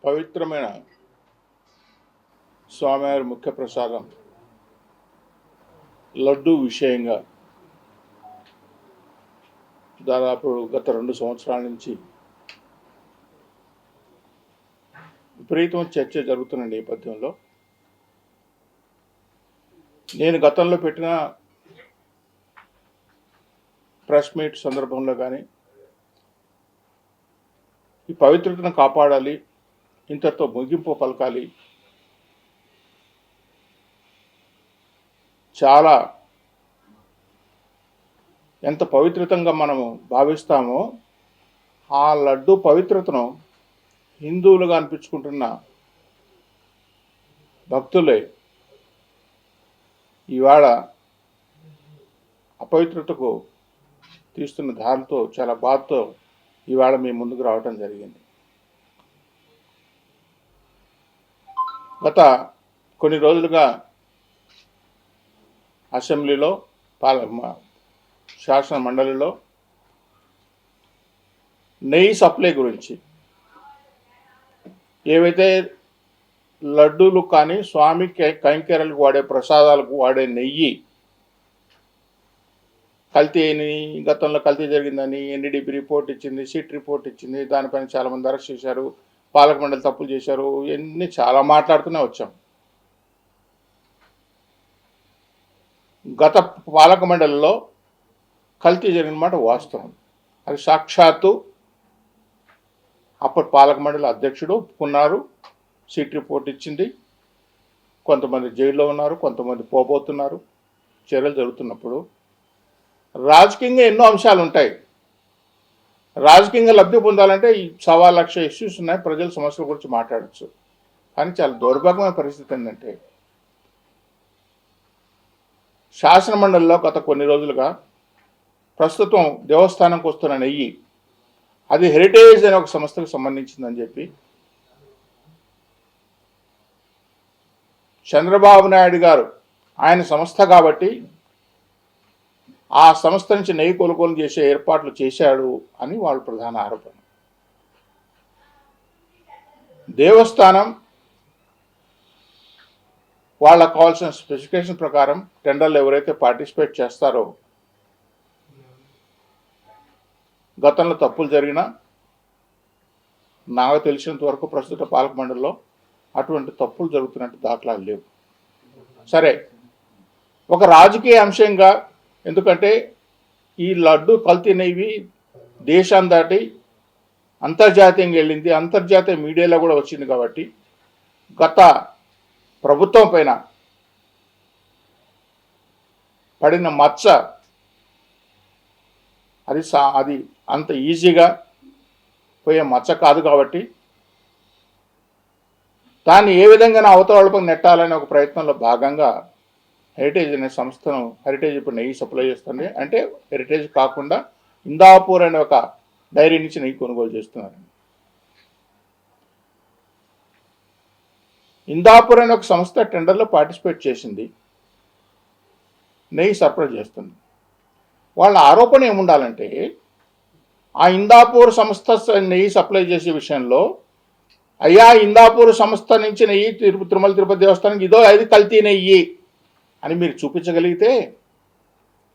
పవిత్రమైన స్వామివారి ముఖ్య ప్రసాదం లడ్డు విషయంగా దాదాపు గత 2 సంవత్సరాల నుంచి విపరీతమైన చర్చ జరుగుతున్న నేపథ్యంలో నేను గతంలో పెట్టిన ప్రెస్ మీట్ సందర్భంలో కానీ ఈ పవిత్రతను కాపాడాలి, ఇంతటితో ముగింపు పలకాలి, చాలా ఎంత పవిత్రతంగా మనము భావిస్తామో ఆ లడ్డు పవిత్రతను హిందువులుగా అనిపించుకుంటున్న భక్తులే ఇవాళ అపవిత్రతకు తీస్తున్న దారితో చాలా బాధతో ఇవాళ మీ ముందుకు రావటం జరిగింది. గత కొన్ని రోజులుగా అసెంబ్లీలో శాసన మండలిలో నెయ్యి సప్లై గురించి ఏవైతే లడ్డూలు కానీ స్వామి కైంకర్యాలకు వాడే ప్రసాదాలకు వాడే నెయ్యి కల్తీ అని, గతంలో కల్తీ జరిగిందని ఎన్డీడీబీ రిపోర్ట్ ఇచ్చింది, సిట్ రిపోర్ట్ ఇచ్చింది, దానిపైన చాలామంది అరెస్ట్ చేశారు, పాలక మండలి తప్పులు చేశారు, ఇవన్నీ చాలా మాట్లాడుతూనే వచ్చాం. గత పాలక మండలిలో కల్తీ జరిగిన మాట వాస్తవం. అది సాక్షాత్తు అప్పటి పాలక మండలి అధ్యక్షుడు ఒప్పుకున్నారు, సిట్ రిపోర్ట్ ఇచ్చింది. కొంతమంది జైల్లో ఉన్నారు, కొంతమంది పోబోతున్నారు. చర్యలు జరుగుతున్నప్పుడు రాజకీయంగా ఎన్నో అంశాలు ఉంటాయి. రాజకీయంగా లబ్ధి పొందాలంటే ఈ 1,00,000 ఇష్యూస్ ఉన్నాయి, ప్రజల సమస్యల గురించి మాట్లాడచ్చు. కానీ చాలా దౌర్భాగ్యమైన పరిస్థితి ఏంటంటే శాసన మండలిలో గత కొన్ని రోజులుగా ప్రస్తుతం దేవస్థానంకి వస్తున్న నెయ్యి అది హెరిటేజ్ అనే ఒక సంస్థకు సంబంధించిందని చెప్పి చంద్రబాబు నాయుడు గారు ఆయన సంస్థ కాబట్టి ఆ సంస్థ నుంచి నెయ్యి కొనుగోలు చేసే ఏర్పాట్లు చేశాడు అని వాళ్ళ ప్రధాన ఆరోపణ. దేవస్థానం వాళ్ళకు కావాల్సిన స్పెసిఫికేషన్ ప్రకారం టెండర్లు ఎవరైతే పార్టిసిపేట్ చేస్తారో గతంలో తప్పులు జరిగినా నాకు తెలిసినంత వరకు ప్రస్తుత పాలక మండలిలో అటువంటి తప్పులు జరుగుతున్నట్టు దాఖలాలు లేవు. సరే, ఒక రాజకీయ అంశంగా, ఎందుకంటే ఈ లడ్డు కల్తీ నెయ్యి దేశాన్ని దాటి అంతర్జాతీయంగా వెళ్ళింది, అంతర్జాతీయ మీడియాలో కూడా వచ్చింది కాబట్టి గత ప్రభుత్వం పైన పడిన మచ్చ అది అంత ఈజీగా పోయే మచ్చ కాదు కాబట్టి దాన్ని ఏ విధంగా అవతల నెట్టాలనే ఒక ప్రయత్నంలో భాగంగా హెరిటేజ్ అనే సంస్థను, హెరిటేజ్ ఇప్పుడు నెయ్యి సప్లై చేస్తుంది, అంటే హెరిటేజ్ కాకుండా ఇందాపూర్ అనే ఒక డైరీ నుంచి నెయ్యి కొనుగోలు చేస్తున్నారు. ఇందాపూర్ అనే ఒక సంస్థ టెండర్లో పార్టిసిపేట్ చేసింది, నెయ్యి సప్లై చేస్తుంది. వాళ్ళ ఆరోపణ ఏముండాలంటే ఆ ఇందాపూర్ సంస్థ నెయ్యి సప్లై చేసే విషయంలో అయ్యా ఇందాపూర్ సంస్థ నుంచి నెయ్యి తిరుమల తిరుపతి దేవస్థానానికి ఇదో అది కల్తీ నెయ్యి అని మీరు చూపించగలిగితే,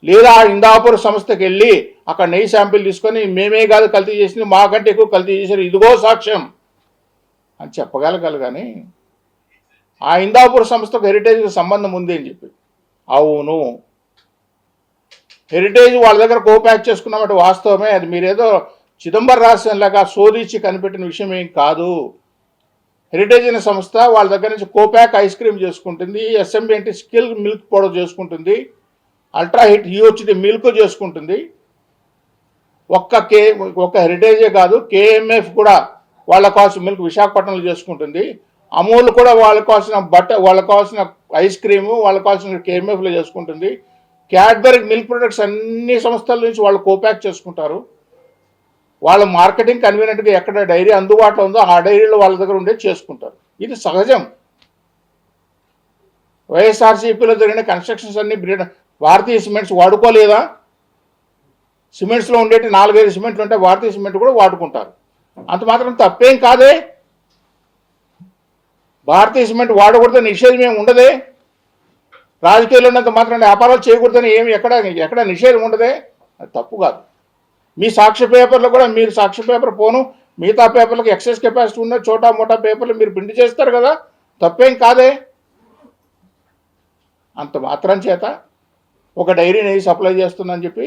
లేదా ఇందాపూర్ సంస్థకి వెళ్ళి అక్కడ నెయ్యి శాంపిల్ తీసుకొని మేమే కాదు కల్తీ చేసింది, మాకంటే ఎక్కువ కల్తీ చేశారు, ఇదిగో సాక్ష్యం అని చెప్పగలగాలి. కానీ ఆ ఇందాపూర్ సంస్థకు హెరిటేజ్కి సంబంధం ఉంది అని చెప్పి, అవును హెరిటేజ్ వాళ్ళ దగ్గర కోప్యాక్ చేసుకున్నామంటే వాస్తవమే, అది మీరేదో చిదంబర రహస్యంలాగా శోధించి కనిపెట్టిన విషయం ఏం కాదు. హెరిటేజ్ అనే సంస్థ వాళ్ళ దగ్గర నుంచి కోప్యాక్ ఐస్ క్రీమ్ చేసుకుంటుంది, ఎస్ఎంబి అంటే స్కిల్ మిల్క్ పౌడర్ చేసుకుంటుంది, అల్ట్రా హిట్ యూహెచ్డి మిల్క్ చేసుకుంటుంది. ఒక్క హెరిటేజే కాదు, కేఎంఎఫ్ కూడా వాళ్ళకు కావాల్సిన మిల్క్ విశాఖపట్నంలో చేసుకుంటుంది, అమూల్ కూడా వాళ్ళకు కావాల్సిన వాళ్ళకు కావాల్సిన ఐస్ క్రీము వాళ్ళకు కావాల్సిన కేఎంఎఫ్లో చేసుకుంటుంది, క్యాడ్బరీ మిల్క్ ప్రొడక్ట్స్ అన్ని సంస్థల నుంచి వాళ్ళు కోప్యాక్ చేసుకుంటారు. వాళ్ళ మార్కెటింగ్ కన్వీనియంట్గా ఎక్కడ డైరీ అందుబాటులో ఉందో ఆ డైరీలో వాళ్ళ దగ్గర ఉండే చేసుకుంటారు. ఇది సహజం. వైఎస్ఆర్సీపీలో జరిగిన కన్స్ట్రక్షన్స్ అన్ని భారతీయ సిమెంట్స్ వాడుకోలేదా? సిమెంట్స్లో ఉండేటి 4-5 సిమెంట్లు ఉంటే భారతీయ సిమెంట్ కూడా వాడుకుంటారు. అంత మాత్రం తప్పేం కాదే. భారతీయ సిమెంట్ వాడకూడదని నిషేధం ఏమి ఉండదే. రాజకీయాల్లో ఉన్నంత మాత్రం వ్యాపారాలు చేయకూడదని ఏమి ఎక్కడ నిషేధం ఉండదే. అది తప్పు కాదు. మీ సాక్ష్య పేపర్లో కూడా మీరు సాక్ష్య పేపర్ పోను మిగతా పేపర్లకు ఎక్సెస్ కెపాసిటీ ఉన్న చోటా మోటా పేపర్లు మీరు ప్రింట్ చేస్తారు కదా, తప్పేం కాదే. అంత మాత్రం చేత ఒక డైరీని సప్లై చేస్తుందని చెప్పి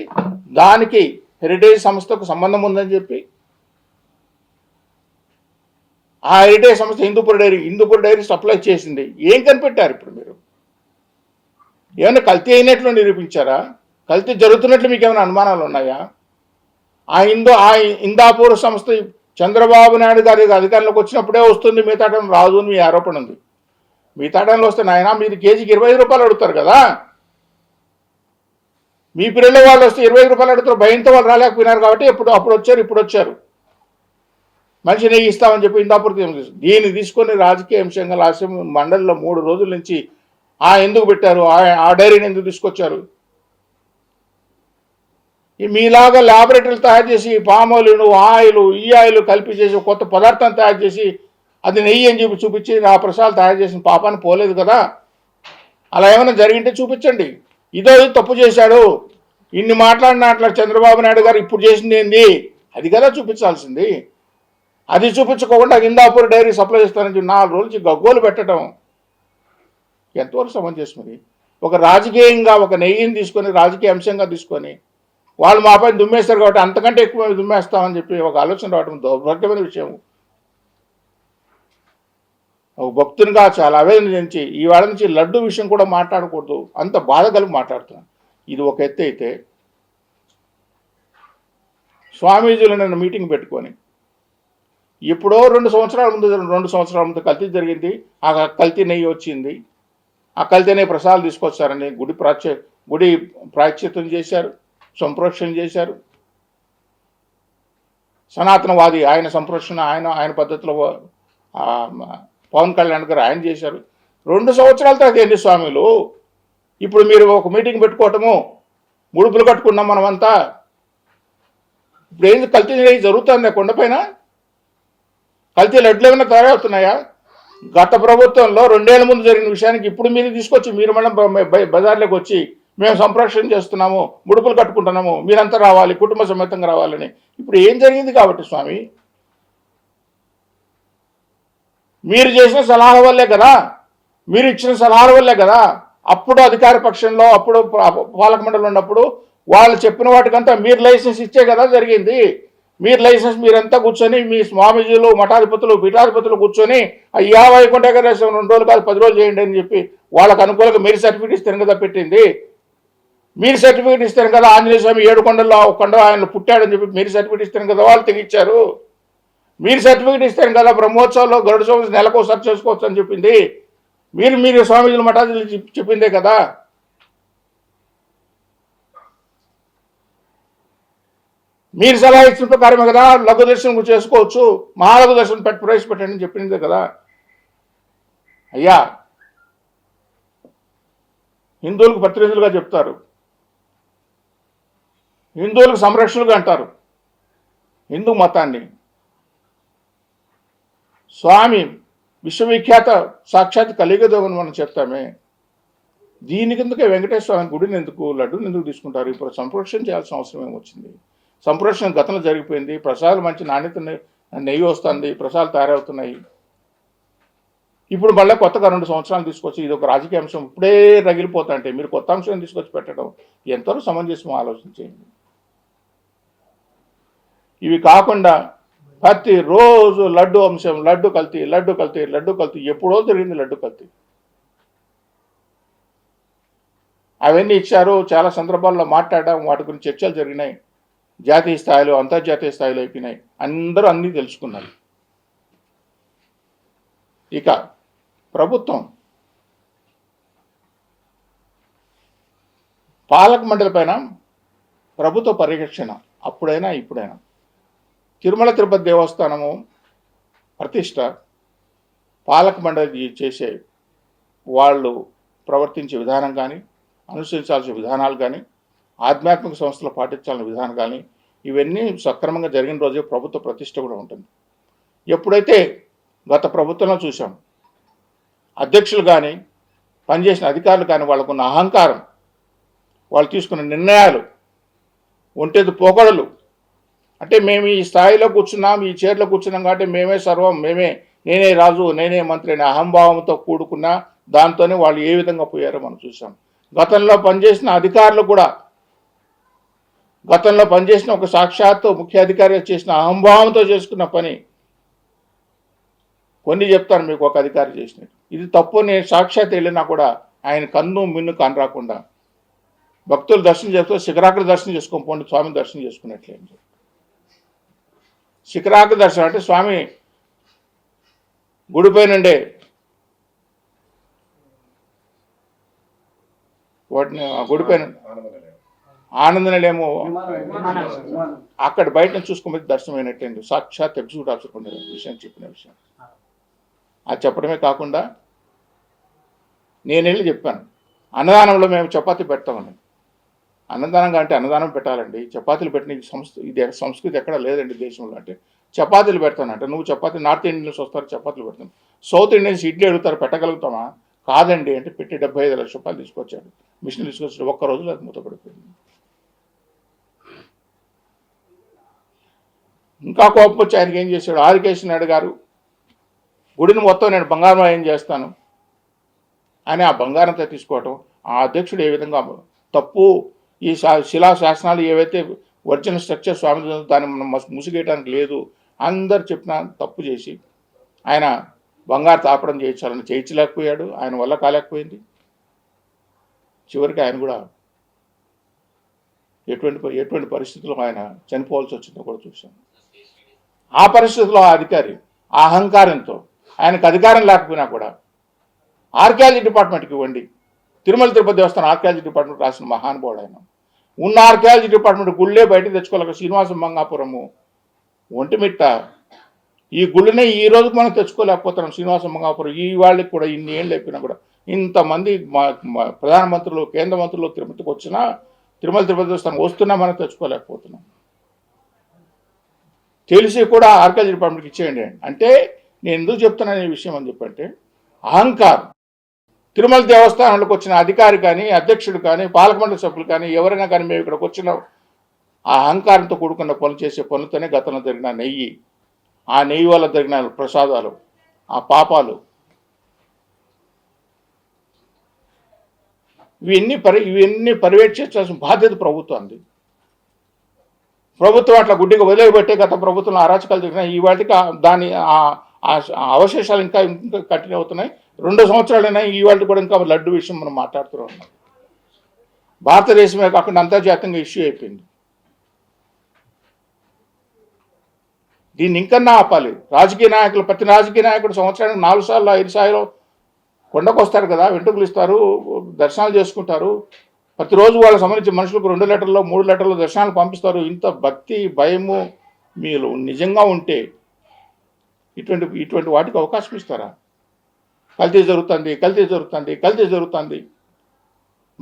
దానికి హెరిటేజ్ సంస్థకు సంబంధం ఉందని చెప్పి ఆ హెరిటేజ్ సంస్థ హిందూపూర్ డైరీ సప్లై చేసింది. ఏం కనిపెట్టారు ఇప్పుడు మీరు? ఏమైనా కల్తీ అయినట్లు నిరూపించారా? కల్తీ జరుగుతున్నట్లు మీకు ఏమైనా అనుమానాలు ఉన్నాయా? ఆ ఇందాపూర్ సంస్థ చంద్రబాబు నాయుడు గారి అధికారంలోకి వచ్చినప్పుడే వస్తుంది, మిగతా టైం రాదు అని మీ ఆరోపణ ఉంది. మిగతా టైంలో వస్తే నాయన మీరు కేజీకి 25 రూపాయలు అడుగుతారు కదా. మీ పిల్లల వాళ్ళు వస్తే 25 రూపాయలు అడుగుతారు, భయంతో వాళ్ళు రాలేకపోయినారు కాబట్టి అప్పుడు వచ్చారు. మనిషి నెయ్యి ఇస్తామని చెప్పి ఇందాపూర్ దీన్ని తీసుకొని రాజకీయ అంశంగా అసెంబ్లీ మండలిలో 3 రోజుల నుంచి ఎందుకు పెట్టారు, ఆ డైరీని ఎందుకు తీసుకొచ్చారు? మీలాగా ల్యాబొరేటరీలు తయారు చేసి పామాయిల్ ఆయిల్ కలిపి చేసి కొత్త పదార్థం తయారు చేసి అది నెయ్యి అని చెప్పి చూపించి ఆ ప్రసాదాలు తయారు చేసిన పాపాన్ని పోలేదు కదా. అలా ఏమైనా జరిగింటే చూపించండి. ఇదో తప్పు చేశాడు, ఇన్ని మాట్లాడిన చంద్రబాబు నాయుడు గారు ఇప్పుడు చేసింది ఏంది అది కదా చూపించాల్సింది. అది చూపించుకోకుండా ఇందాపూర్ డైరీ సప్లై చేస్తానని 4 రోజుల నుంచి గగ్గోలు పెట్టడం ఎంతవరకు సమంజసం? మరి ఒక రాజకీయంగా ఒక నెయ్యిని తీసుకొని రాజకీయ అంశంగా తీసుకొని వాళ్ళు మా పైన దుమ్మేస్తారు కాబట్టి అంతకంటే ఎక్కువ దుమ్మేస్తామని చెప్పి ఒక ఆలోచన రావడం దౌర్భాగ్యమైన విషయం. ఒక భక్తునిగా చాలా ఆవేదన చెంది ఈవేళ నుంచి లడ్డు విషయం కూడా మాట్లాడకూడదు, అంత బాధ కలిగి మాట్లాడుతున్నాను. ఇది ఒక ఎత్తు అయితే స్వామీజీలు నన్ను మీటింగ్ పెట్టుకొని ఎప్పుడో 2 సంవత్సరాల ముందు కల్తీ జరిగింది, ఆ కల్తీ నెయ్యి వచ్చింది, ఆ కల్తీ నెయ్యి ప్రసాదాలు తీసుకొచ్చారని గుడి ప్రాయశ్చిత్తం చేశారు, సంప్రోక్షణ చేశారు. సనాతనవాది ఆయన సంప్రోక్షణ ఆయన పద్ధతిలో పవన్ కళ్యాణ్ గారు ఆయన చేశారు. 2 సంవత్సరాల తర్వాత ఏంటి స్వామిలు ఇప్పుడు మీరు ఒక మీటింగ్ పెట్టుకోవటము, ముడుపులు కట్టుకున్నాం మనమంతా. ఇప్పుడు ఏంది కల్తీ జరుగుతుంది కొండపైన? కల్తీ లడ్లు ఏమైనా తయారవుతున్నాయా? గత ప్రభుత్వంలో 2 ఏళ్ల ముందు జరిగిన విషయానికి ఇప్పుడు మీరు తీసుకొచ్చి మీరు మనం బజార్లోకి వచ్చి మేము సంప్రోక్షణ చేస్తున్నాము, ముడుపులు కట్టుకుంటున్నాము, మీరంతా రావాలి, కుటుంబ సమేతంగా రావాలని. ఇప్పుడు ఏం జరిగింది కాబట్టి స్వామి? మీరు చేసిన సలహాల వల్లే కదా, మీరు ఇచ్చిన సలహాల వల్లే కదా అప్పుడు అధికార పక్షంలో అప్పుడు పాలక మండలి ఉన్నప్పుడు వాళ్ళు చెప్పిన వాటికంతా మీరు లైసెన్స్ ఇచ్చే కదా జరిగింది. మీరు లైసెన్స్ మీరంతా కూర్చొని మీ స్వామీజీలు మఠాధిపతులు పీఠాధిపతులు కూర్చొని అయ్యా వైకుంఠ ఏకాదశి 2 రోజులు కాదు 10 రోజులు చేయండి అని చెప్పి వాళ్ళకు అనుకూలంగా మీరు సర్టిఫికేట్ ఇస్తారు కదా పెట్టింది. మీరు సర్టిఫికేట్ ఇస్తారు కదా ఆంజనేయ స్వామి 7 కొండల్లో ఒక కొండ ఆయన పుట్టాడని చెప్పి మీరు సర్టిఫికేట్ ఇస్తారు కదా వాళ్ళు తెగిచ్చారు. మీరు సర్టిఫికేట్ ఇస్తారు కదా బ్రహ్మోత్సవాల్లో గరుడ స్వామి నెలకు ఒకసారి చేసుకోవచ్చు అని చెప్పింది. మీరు స్వామీజీలు మఠాధిపతులు చెప్పిందే కదా. మీరు సలహా ఇచ్చిన ప్రకారమే కదా లఘు దర్శనం చేసుకోవచ్చు, మహాలఘు దర్శనం ప్రవేశపెట్టండి అని చెప్పిందే కదా. అయ్యా హిందువులకు ప్రతినిధులుగా చెప్తారు, హిందువులకు సంరక్షణలుగా అంటారు హిందూ మతాన్ని. స్వామి విశ్వవిఖ్యాత సాక్షాత్ కలియుగదేవుని మనం చెప్తామే, దీనికిందుకే వెంకటేశ్వర స్వామి గుడిని ఎందుకు లడ్డూని ఎందుకు తీసుకుంటారు? ఇప్పుడు సంరక్షణ చేయాల్సిన అవసరం ఏమొచ్చింది? సంప్రోక్షణ గతంలో జరిగిపోయింది, ప్రసాదాలు మంచి నాణ్యత నెయ్యి వస్తుంది, ప్రసాదాలు తయారవుతున్నాయి. ఇప్పుడు మళ్ళీ కొత్తగా 2 సంవత్సరాలు తీసుకొచ్చి ఇది ఒక రాజకీయ అంశం ఇప్పుడే రగిలిపోతుంటే మీరు కొత్త అంశం తీసుకొచ్చి పెట్టడం ఎంతో సమంజసం ఆలోచించేయండి. ఇవి కాకుండా ప్రతిరోజు లడ్డు అంశం, లడ్డు కల్తీ ఎప్పుడో జరిగింది లడ్డు కల్తీ. అవన్నీ ఇచ్చారు, చాలా సందర్భాల్లో మాట్లాడడం, వాటి గురించి చర్చలు జరిగినాయి, జాతీయ స్థాయిలో అంతర్జాతీయ స్థాయిలో అయిపోయినాయి, అందరూ అన్నీ తెలుసుకున్నారు. ఇక ప్రభుత్వం పాలక మండలి పైన ప్రభుత్వ పరిరక్షణ అప్పుడైనా ఇప్పుడైనా తిరుమల తిరుపతి దేవస్థానము ప్రతిష్ట పాలక మండలి చేసే వాళ్ళు ప్రవర్తించే విధానం కానీ, అనుసరించాల్సిన విధానాలు కానీ, ఆధ్యాత్మిక సంస్థలు పాటించాల్సిన విధానం కానీ ఇవన్నీ సక్రమంగా జరిగిన రోజే ప్రభుత్వ ప్రతిష్ట కూడా ఉంటుంది. ఎప్పుడైతే గత ప్రభుత్వంలో చూసాం అధ్యక్షులు కానీ పనిచేసిన అధికారులు కానీ వాళ్ళకున్న అహంకారం, వాళ్ళు తీసుకున్న నిర్ణయాలు, ఒంటెదు పోకడలు, అంటే మేము ఈ స్థాయిలో కూర్చున్నాం, ఈ చైర్లో కూర్చున్నాం కాబట్టి మేమే సర్వం, నేనే రాజు, నేనే మంత్రి అనే అహంభావంతో కూడుకున్న దాంతోనే వాళ్ళు ఏ విధంగా పోయారో మనం చూసాం. గతంలో పనిచేసిన అధికారులు కూడా, గతంలో పనిచేసిన ఒక సాక్షాత్తు ముఖ్య అధికారిగా చేసిన అహంభావంతో చేసుకున్న పని కొన్ని చెప్తాను మీకు. ఒక అధికారి చేసినట్టు ఇది తప్పు, నేను సాక్షాత్ వెళ్ళినా కూడా ఆయన కన్ను మిన్ను కాని రాకుండా భక్తులు దర్శనం చేస్తూ శిఖరాగ్ర దర్శనం చేసుకొని పోండి, స్వామి దర్శనం చేసుకున్నట్లే. శిఖరాగ్ర దర్శనం అంటే స్వామి గుడిపైనండే వాటిని, గుడిపైన ఆనంద నిలయము అక్కడ బయట చూసుకుని దర్శనమైనట్టండి. సాక్షాత్ ఎగ్జిక్యూటివ్ ఆఫీసర్ ఉండే విషయం చెప్పిన విషయం అది చెప్పడమే కాకుండా నేను వెళ్ళి చెప్పాను, అన్నదానంలో మేము చపాతీ పెడతామని. అన్నదానంగా అంటే అన్నదానం పెట్టాలండి, చపాతీలు పెట్టిన ఇది సంస్కృతి ఎక్కడ లేదండి దేశంలో. అంటే చపాతీలు పెడతానంటే నువ్వు చపాతీ నార్త్ ఇండియన్స్ వస్తారు చపాతీలు పెడతాను, సౌత్ ఇండియన్స్ ఇడ్లీ అడుగుతారు పెట్టగలుగుతామా? కాదండి అంటే పెట్టి 75 లక్షల రూపాయలు తీసుకొచ్చాడు, మిషన్ తీసుకొచ్చాడు, ఒక్క రోజులో అది మూతపడిపోయింది. ఇంకా కోపం వచ్చి ఆయనకి ఏం చేశాడు, ఆదికేశవ నాయుడు గారు గుడిని మొత్తం నేను బంగారం చేస్తాను అని ఆ బంగారంతో తీసుకోవటం, ఆ అధ్యక్షుడు ఏ విధంగా తప్పు, ఈ శిలా శాసనాలు ఏవైతే ఒరిజినల్ స్ట్రక్చర్ స్వామి దాన్ని మనం ముసిగేయడానికి లేదు అందరు చెప్పిన తప్పు చేసి ఆయన బంగారు తాపడం చేయించాలని చేయించలేకపోయాడు, ఆయన వల్ల కాలేకపోయింది. చివరికి ఆయన కూడా ఎటువంటి పరిస్థితుల్లో ఆయన చనిపోవాల్సి వచ్చిందో కూడా చూశాం. ఆ పరిస్థితుల్లో ఆ అధికారి ఆ అహంకారంతో, ఆయనకు అధికారం లేకపోయినా కూడా ఆర్కియాలజీ డిపార్ట్మెంట్కి ఇవ్వండి, తిరుమల తిరుపతి దేవస్థానం ఆర్కియాలజీ డిపార్ట్మెంట్ రాసిన మహానుభావుడు ఆయన. ఉన్న ఆర్కియాలజీ డిపార్ట్మెంట్ గుళ్ళే బయటకు తెచ్చుకోలేక శ్రీనివాసం మంగాపురము, ఒంటిమిట్ట, ఈ గుళ్ళనే ఈ రోజుకు మనం తెచ్చుకోలేకపోతున్నాం. శ్రీనివాసం మంగాపురం ఈ వాళ్ళకి కూడా ఇన్ని ఏళ్ళు అయిపోయినా కూడా ఇంతమంది ప్రధానమంత్రులు, కేంద్ర మంత్రులు తిరుపతికి వచ్చినా, తిరుమల తిరుపతి దేవస్థానం వస్తున్నా మనం తెచ్చుకోలేకపోతున్నాం. తెలిసి కూడా ఆర్కియాలజీ డిపార్ట్మెంట్కి ఇచ్చేయండి అంటే నేను ఎందుకు చెప్తున్నాను ఈ విషయం అని చెప్పంటే, అహంకారం. తిరుమల దేవస్థానంలోకి వచ్చిన అధికారి కానీ, అధ్యక్షుడు కానీ, పాలకమండలి సభ్యులు కానీ, ఎవరైనా కానీ మేము ఇక్కడికి వచ్చిన ఆ అహంకారంతో కూడుకున్న పనులు చేసే పనులతోనే గతంలో జరిగిన నెయ్యి, ఆ నెయ్యి వల్ల జరిగిన ప్రసాదాలు, ఆ పాపాలు, ఇవన్నీ పర్యవేక్షించాల్సిన బాధ్యత ప్రభుత్వానికి. ప్రభుత్వం అట్లా గుడ్డిగా వదిలేయబట్టే గత ప్రభుత్వంలో అరాచకాలు జరిగినాయి. ఈ వాటికి దాని అవశేషాలు ఇంకా కంటిన్యూ అవుతున్నాయి. 2 సంవత్సరాలైనా ఈ వాళ్ళు కూడా ఇంకా లడ్డు విషయం మనం మాట్లాడుతూ ఉన్నాం. భారతదేశమే కాకుండా అంతర్జాతీయంగా ఇష్యూ అయిపోయింది. దీన్ని ఇంకన్నా ఆపాలి. రాజకీయ నాయకులు, ప్రతి రాజకీయ నాయకుడు సంవత్సరానికి 4 సార్లు 5 సార్లు కొండకు వస్తారు కదా, వెంట్రుకలు ఇస్తారు, దర్శనాలు చేసుకుంటారు. ప్రతిరోజు వాళ్ళకి సంబంధించిన మనుషులకు 2 లెటర్లు 3 లెటర్లు దర్శనాలు పంపిస్తారు. ఇంత భక్తి భయము మీరు నిజంగా ఉంటే ఇటువంటి వాటికి అవకాశం ఇస్తారా? కల్తీ జరుగుతుంది.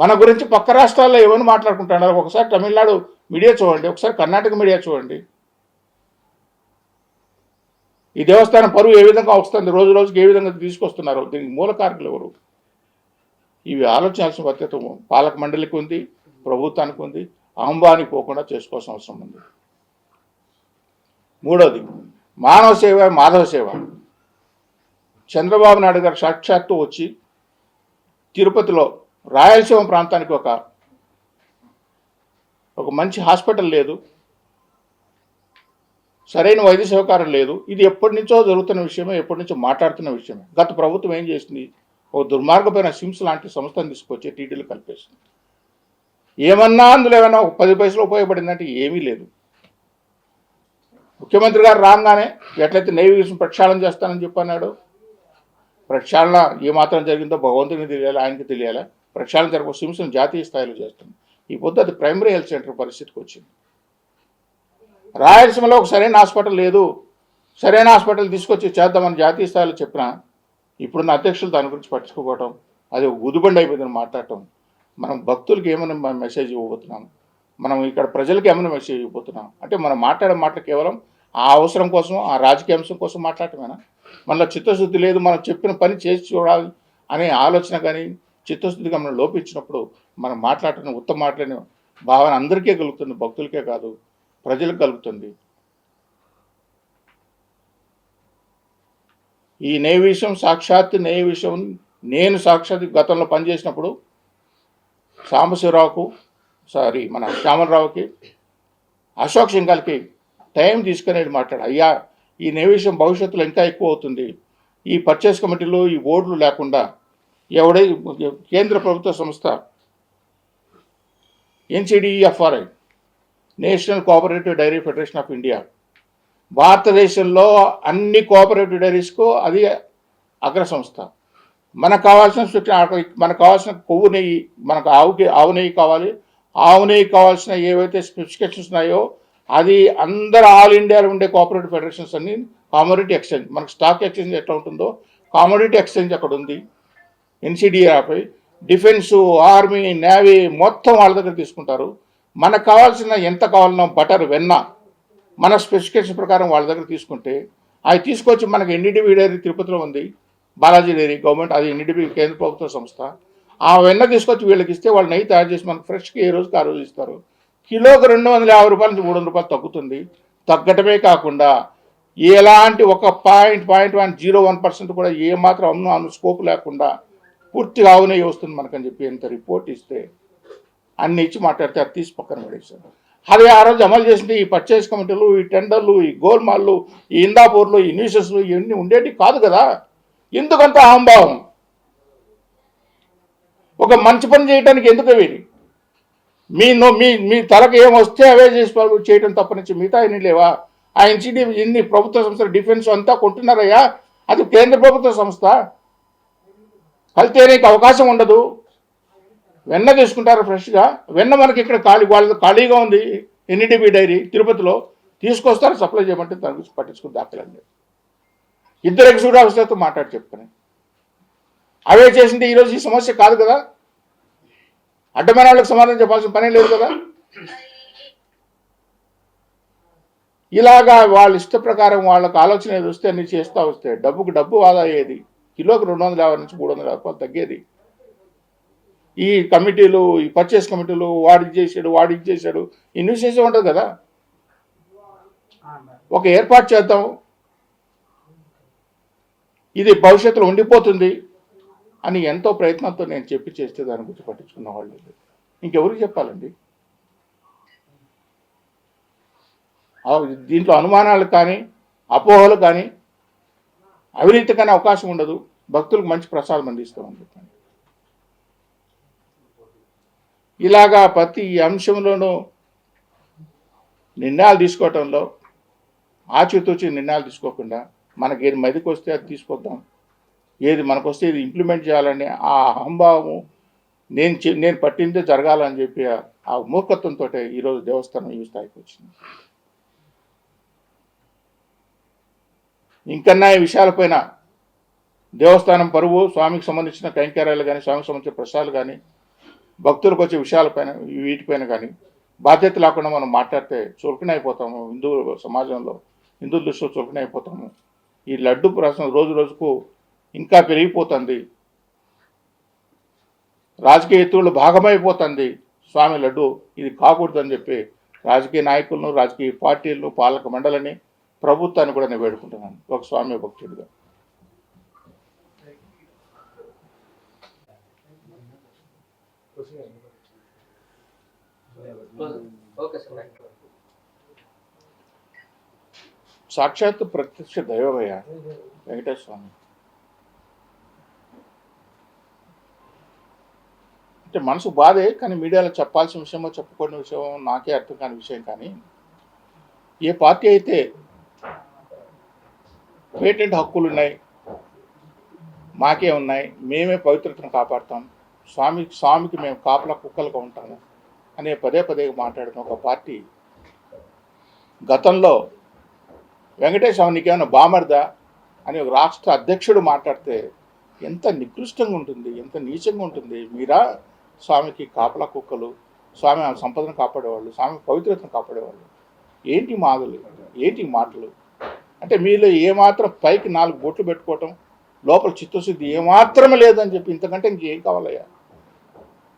మన గురించి పక్క రాష్ట్రాల్లో ఏమని మాట్లాడుకుంటున్నారు? ఒకసారి తమిళనాడు మీడియా చూడండి, ఒకసారి కర్ణాటక మీడియా చూడండి. ఈ దేవస్థానం పరువు ఏ విధంగా వస్తుంది, రోజు రోజుకి ఏ విధంగా తీసుకొస్తున్నారు, దీనికి మూల కారకులు ఎవరు? ఇవి ఆలోచించాల్సిన బాధ్యత పాలక మండలికి ఉంది, ప్రభుత్వానికి ఉంది. అహంభావానికి పోకుండా చేసుకోవాల్సిన అవసరం ఉంది. 3వది మానవ సేవ, మాధవ సేవ. చంద్రబాబు నాయుడు గారు సాక్షాత్తు వచ్చి తిరుపతిలో రాయలసీమ ప్రాంతానికి ఒక మంచి హాస్పిటల్ లేదు, సరైన వైద్య సహకారం లేదు. ఇది ఎప్పటి నుంచో జరుగుతున్న విషయమే, ఎప్పటి నుంచో మాట్లాడుతున్న విషయమే. గత ప్రభుత్వం ఏం చేసింది? ఒక దుర్మార్గమైన సిమ్స్ లాంటి సంస్థను తీసుకొచ్చి టీటీలు కలిపేసింది. ఏమన్నా అందులో ఏమన్నా ఒక 10 పైసలు ఉపయోగపడిందంటే ఏమీ లేదు. ముఖ్యమంత్రి గారు రాగానే ఎట్లయితే నైవేద్యం ప్రక్షాళన చేస్తానని చెప్పన్నాడు, ప్రక్షాళన ఏమాత్రం జరిగిందో భగవంతునికి తెలియాలి, ఆయనకి తెలియాలి. ప్రక్షాళన జరగ సిమ్స్ను జాతీయ స్థాయిలో చేస్తుంది. ఈ పొద్దు అది ప్రైమరీ హెల్త్ సెంటర్ పరిస్థితికి వచ్చింది. రాయలసీమలో ఒక సరైన హాస్పిటల్ లేదు, సరైన హాస్పిటల్ తీసుకొచ్చి చేద్దామని జాతీయ స్థాయిలో చెప్పినా ఇప్పుడున్న అధ్యక్షులు దాని గురించి పట్టించుకోవటం, అది గుదిబండి అయిపోయిందని మాట్లాడటం. మనం భక్తులకి ఏమైనా మెసేజ్ ఇవ్వబోతున్నాం, మనం ఇక్కడ ప్రజలకు ఏమైనా మెసేజ్ ఇవ్వబోతున్నాం అంటే మనం మాట్లాడే మాట కేవలం ఆ అవసరం కోసం, ఆ రాజకీయ అంశం కోసం మాట్లాడటమేనా? మనలో చిత్తశుద్ధి లేదు. మనం చెప్పిన పని చేసి చూడాలి, అనే ఆలోచన కానీ చిత్తశుద్ధి మనం లోపించినప్పుడు మనం మాట్లాడిన ఉత్తమ మాట్లాడిన భావన అందరికీ కలుగుతుంది, భక్తులకే కాదు ప్రజలకు కలుగుతుంది. ఈ న్యాయ విషయం సాక్షాత్ న్యాయ విషయం నేను సాక్షాత్ గతంలో పనిచేసినప్పుడు సాంబశివరావుకు మన శ్యామలరావుకి అశోక్ సింఘాల్కి టైం తీసుకునేది మాట్లాడు, అయ్యా ఈ న్యాయ విషయం భవిష్యత్తులో ఇంకా ఎక్కువ అవుతుంది, ఈ పర్చేస్ కమిటీలు ఈ బోర్డులు లేకుండా ఎవడై కేంద్ర ప్రభుత్వ సంస్థ NCDEFRI national cooperative dairy federation of India భారతదేశంలో అన్ని కోఆపరేటివ్ డైరీస్కు అది అగ్ర సంస్థ. మనకు కావాల్సిన కొవ్వు నెయ్యి, మనకు ఆవు నెయ్యి కావాలి, ఆవు నెయ్యి కావాల్సిన ఏవైతే స్పెసిఫికేషన్స్ ఉన్నాయో అది అందరు ఆల్ ఇండియాలో ఉండే కోఆపరేటివ్ ఫెడరేషన్స్ అన్ని కామోడిటీ ఎక్స్చేంజ్, మనకు స్టాక్ ఎక్స్చేంజ్ ఎట్లా ఉంటుందో కామోడిటీ ఎక్స్చేంజ్ అక్కడ ఉంది. NCDEFRI డిఫెన్సు, ఆర్మీ, నేవీ మొత్తం వాళ్ళ దగ్గర తీసుకుంటారు. మనకు కావాల్సిన ఎంత కావాలన్నా బటర్, వెన్న మన స్పెసిఫికేషన్ ప్రకారం వాళ్ళ దగ్గర తీసుకుంటే అవి తీసుకొచ్చి మనకి NDDB డైరీ తిరుపతిలో ఉంది, బాలాజీ డైరీ గవర్నమెంట్, అది NDDB కేంద్ర ప్రభుత్వ సంస్థ. ఆ వెన్న తీసుకొచ్చి వీళ్ళకి ఇస్తే వాళ్ళు నెయ్యి తయారు చేసి మనకు ఫ్రెష్గా ఏ రోజుకి ఆ రోజు ఇస్తారు. కిలోకి 250 రూపాయల నుంచి 300 రూపాయలు తగ్గుతుంది. తగ్గటమే కాకుండా ఎలాంటి ఒక 0.01% కూడా ఏమాత్రం అమ్ము స్కోప్ లేకుండా పూర్తిగా ఆవు నెయ్యి వస్తుంది మనకని చెప్పి ఎంత రిపోర్ట్ ఇస్తే అన్ని ఇచ్చి మాట్లాడితే అది తీసి పక్కన పడేశారు. అదే ఆ రోజు అమలు చేసింది ఈ పర్చేస్ కమిటీలు, ఈ టెండర్లు, ఈ గోల్మాల్లు, ఈ ఇందాపూర్లు, ఈ న్యూసెస్లు ఇవన్నీ ఉండేవి కాదు కదా. ఎందుకంత అహంభావం? ఒక మంచి పని చేయడానికి ఎందుకు వీడి మీ తలకు ఏమొస్తే అవే చేసి చేయడం తప్పనించి మిగతా ఎన్ని లేవా? ఆ NCDB ఇన్ని ప్రభుత్వ సంస్థలు డిఫెన్స్ అంతా కొంటున్నారయ్యా, అది కేంద్ర ప్రభుత్వ సంస్థ, కలితేనేకి అవకాశం ఉండదు. వెన్న తీసుకుంటారు ఫ్రెష్గా, వెన్న మనకి ఇక్కడ వాళ్ళది ఖాళీగా ఉంది NDDB డైరీ తిరుపతిలో, తీసుకొస్తారు సప్లై చేయమంటే దాని గురించి పట్టించుకుని దాఖలండి. ఇద్దరు ఎగ్జిక్యూటివ్ ఆఫీసర్తో మాట్లాడి చెప్తాను, అవే చేసింది ఈరోజు ఈ సమస్య కాదు కదా. అడ్డమైన వాళ్ళకి సమాధానం చెప్పాల్సిన పనే లేదు కదా. ఇలాగా వాళ్ళ ఇష్ట ప్రకారం వాళ్ళకి ఆలోచన ఏది వస్తే అన్ని చేస్తూ వస్తే డబ్బుకు డబ్బు ఆదా అయ్యేది, కిలోకి 250 నుంచి 300 రూపాయలు తగ్గేది. ఈ కమిటీలు, ఈ పర్చేస్ కమిటీలు, వాడికి చేశాడు ఈ న్యూస్ చేసే ఉంటుంది కదా. ఒక ఏర్పాటు చేద్దాం, ఇది భవిష్యత్తులో ఉండిపోతుంది అని ఎంతో ప్రయత్నంతో నేను చెప్పి చేస్తే దాని గురించి పట్టించుకున్న వాళ్ళు ఇంకెవరికి చెప్పాలండి? దీంట్లో అనుమానాలు కానీ అపోహలు కానీ అవినీతి కానీ అవకాశం ఉండదు. భక్తులకు మంచి ప్రసాదం అందిస్తామని చెప్పండి. ఇలాగా ప్రతి అంశంలోనూ నిర్ణయాలు తీసుకోవటంలో ఆచితూచి నిర్ణయాలు తీసుకోకుండా మనకి ఏది మెదకు వస్తే అది తీసుకొద్దాం, ఏది మనకు వస్తే ఇది ఇంప్లిమెంట్ చేయాలని ఆ అహంభావము నేను పట్టిందే జరగాలని చెప్పి ఆ మూర్ఖత్వంతో ఈరోజు దేవస్థానం ఈ స్థాయికి వచ్చింది. ఇంకన్నా ఈ విషయాలపైన దేవస్థానం పరువు, స్వామికి సంబంధించిన కైంకర్యాలు కానీ, స్వామికి సంబంధించిన ప్రసాదాలు కానీ, భక్తులకు వచ్చే విషయాలపైన వీటిపైన కానీ బాధ్యత లేకుండా మనం మాట్లాడితే చులకన అయిపోతాము. హిందూ సమాజంలో, హిందూ దృష్టిలో చులకన అయిపోతాము. ఈ లడ్డు ప్రశ్న రోజు రోజుకు ఇంకా పెరిగిపోతుంది, రాజకీయ ఎత్తులు భాగమైపోతుంది స్వామి లడ్డు. ఇది కాకూడదని చెప్పి రాజకీయ నాయకులను, రాజకీయ పార్టీలను, పాలక మండలిని, ప్రభుత్వాన్ని కూడా నేను వేడుకుంటున్నాను ఒక స్వామి భక్తుడిగా. సాక్షాత్ ప్రత్యక్ష దైవమయ్య వెంకటేశ్వర స్వామి అంటే మనసు బాధే, కానీ మీడియాలో చెప్పాల్సిన విషయమో చెప్పుకోని విషయమో నాకే అర్థం కాని విషయం. కానీ ఏ పార్టీ అయితే పేటెంట్ హక్కులు ఉన్నాయి, మాకే ఉన్నాయి, మేమే పవిత్రతను కాపాడుతాం, స్వామికి మేము కాపలా కుక్కలుగా ఉంటాము అనే పదే మాట్లాడుతున్న ఒక పార్టీ గతంలో వెంకటేశ్వర నీకేమైనా బామర్దా అని ఒక రాష్ట్ర అధ్యక్షుడు మాట్లాడితే ఎంత నికృష్టంగా ఉంటుంది, ఎంత నీచంగా ఉంటుంది. మీరా స్వామికి కాపలా కుక్కలు, స్వామి సంపదను కాపాడేవాళ్ళు, స్వామి పవిత్రతను కాపాడేవాళ్ళు. ఏంటి మాటలు అంటే మీలో ఏమాత్రం పైకి 4 బొట్లు పెట్టుకోవటం, లోపల చిత్తశుద్ధి ఏమాత్రమే లేదని చెప్పి ఇంతకంటే ఇంకేం కావాలయ్యా?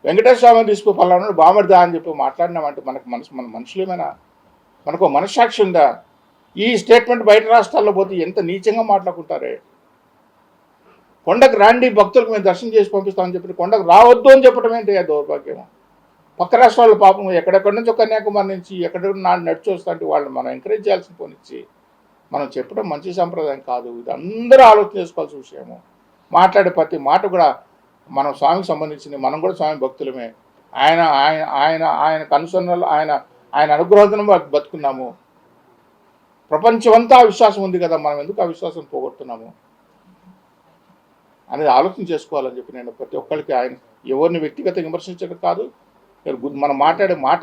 వెంకటేశ్వర స్వామిని తీసుకుని పలానా బామర్దా అని చెప్పి మాట్లాడినామంటే మన మనుషులేమైనా? మనకు మనస్సాక్షి ఉందా? ఈ స్టేట్మెంట్ బయట రాష్ట్రాల్లో పోతే ఎంత నీచంగా మాట్లాడుకుంటారే. కొండకు రాండి భక్తులకు మేము దర్శనం చేసి పంపిస్తామని చెప్పి కొండకు రావద్దు అని చెప్పడం ఏంటి ఆ దౌర్భాగ్యం? పక్క రాష్ట్రాల పాపం ఎక్కడెక్కడి నుంచో కన్యాకుమారి నుంచి ఎక్కడ నడిచి వస్తుంటే వాళ్ళు మనం ఎంకరేజ్ చేయాల్సిన పోనిచ్చి మనం చెప్పడం మంచి సంప్రదాయం కాదు. ఇది అందరూ ఆలోచన చేసుకోవాల్సిన విషయము. మాట్లాడే ప్రతి మాట కూడా మనం స్వామికి సంబంధించింది. మనం కూడా స్వామి భక్తులమే. ఆయన ఆయన ఆయన ఆయన కనుసన్నలు ఆయన అనుగ్రహం బతుకున్నాము. ప్రపంచమంతా విశ్వాసం ఉంది కదా, మనం ఎందుకు ఆ విశ్వాసం పోగొడుతున్నాము అనేది ఆలోచన చేసుకోవాలని చెప్పి నేను ప్రతి ఒక్కరికి ఆయన ఎవరిని వ్యక్తిగతంగా విమర్శించడం కాదు, మనం మాట్లాడే మాట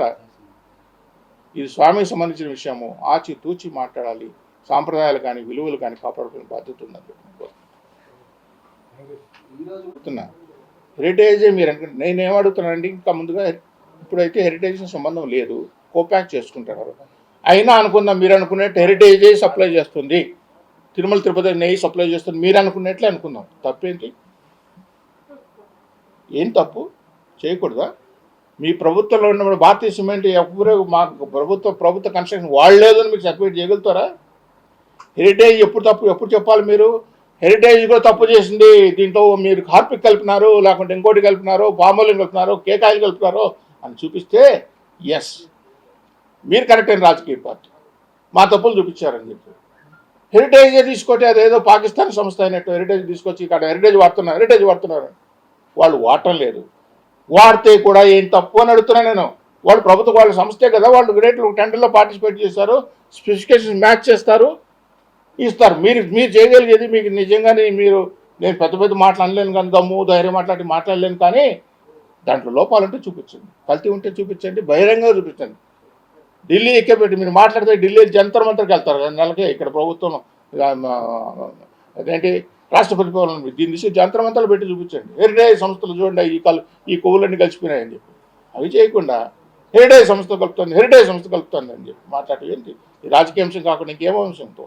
ఇది స్వామికి సంబంధించిన విషయము. ఆచి తూచి మాట్లాడాలి. సాంప్రదాయాలు కానీ విలువలు కానీ కాపాడుకునే బాధ్యత ఉందని చెప్పి చెప్తున్నా. హెరిటేజే మీరు అనుకుంటే నేనేమడుగుతున్నానండి, ఇంకా ముందుగా ఇప్పుడైతే హెరిటేజ్ సంబంధం లేదు, కోపాక్ చేసుకుంటున్నారు. అయినా అనుకుందాం మీరు అనుకున్నట్టు హెరిటేజే సప్లై చేస్తుంది, తిరుమల తిరుపతి నెయ్యి సప్లై చేస్తుంది మీరు అనుకున్నట్లే అనుకుందాం. తప్పేంటి? ఏం తప్పు చేయకూడదా? మీ ప్రభుత్వంలో ఉన్నప్పుడు భారతీయ సిమెంట్ ఎవరు మాకు ప్రభుత్వ కన్స్ట్రక్షన్ వాళ్ళు లేదని మీకు సర్టిఫికేట్ చేయగలుగుతారా? హెరిటేజ్ ఎప్పుడు చెప్పాలి మీరు? హెరిటేజ్ కూడా తప్పు చేసింది, దీంట్లో మీరు హార్పిక్ కలిపినారు, లేకుంటే ఇంకోటి కలిపినారు, పామోలిన్ కలిపినారు, కేకాయలు కలిపినారు అని చూపిస్తే ఎస్ మీరు కరెక్ట్ అయిన రాజకీయ పార్టీ, మా తప్పులు చూపించారని చెప్పి. హెరిటేజ్ తీసుకొచ్చి అదేదో పాకిస్తాన్ సంస్థ అయినట్టు హెరిటేజ్ తీసుకొచ్చి ఇక్కడ హెరిటేజ్ వాడుతున్నారు. వాళ్ళు వాడటం లేదు, వాడితే కూడా ఏం తప్పు అని అడుగుతున్నాను నేను. వాళ్ళు ప్రభుత్వ వాళ్ళ సంస్థే కదా, వాళ్ళు రేట్లు టెండర్లో పార్టిసిపేట్ చేస్తారు, స్పెసిఫికేషన్స్ మ్యాచ్ చేస్తారు, ఇస్తారు. మీరు చేయగలిగేది మీకు నిజంగానే నేను పెద్ద పెద్ద మాటలు అనలేను కానీ, దమ్ము ధైర్యం మాట్లాడలేను కానీ దాంట్లో లోపాలంటే చూపించండి, కల్తీ ఉంటే చూపించండి, బహిరంగంగా చూపించండి. ఢిల్లీ ఎక్కేపెట్టి మీరు మాట్లాడితే ఢిల్లీ జంతర్ మంతర్కి వెళ్తారు కదా నెలకే. ఇక్కడ ప్రభుత్వం అదేంటి రాష్ట్రపతి భవన్ దీని దిశ జంతర్ మంతర్లు పెట్టి చూపించండి. హెరిటేజ్ సంస్థలు చూడండి ఈ కొవ్వులన్నీ కలిసిపోయినాయని చెప్పి అవి చేయకుండా హెరిటేజ్ సంస్థ కలుపుతుంది అని చెప్పి మాట్లాడేది ఏంటి? రాజకీయ అంశం కాకుండా ఇంకేమో అంశంతో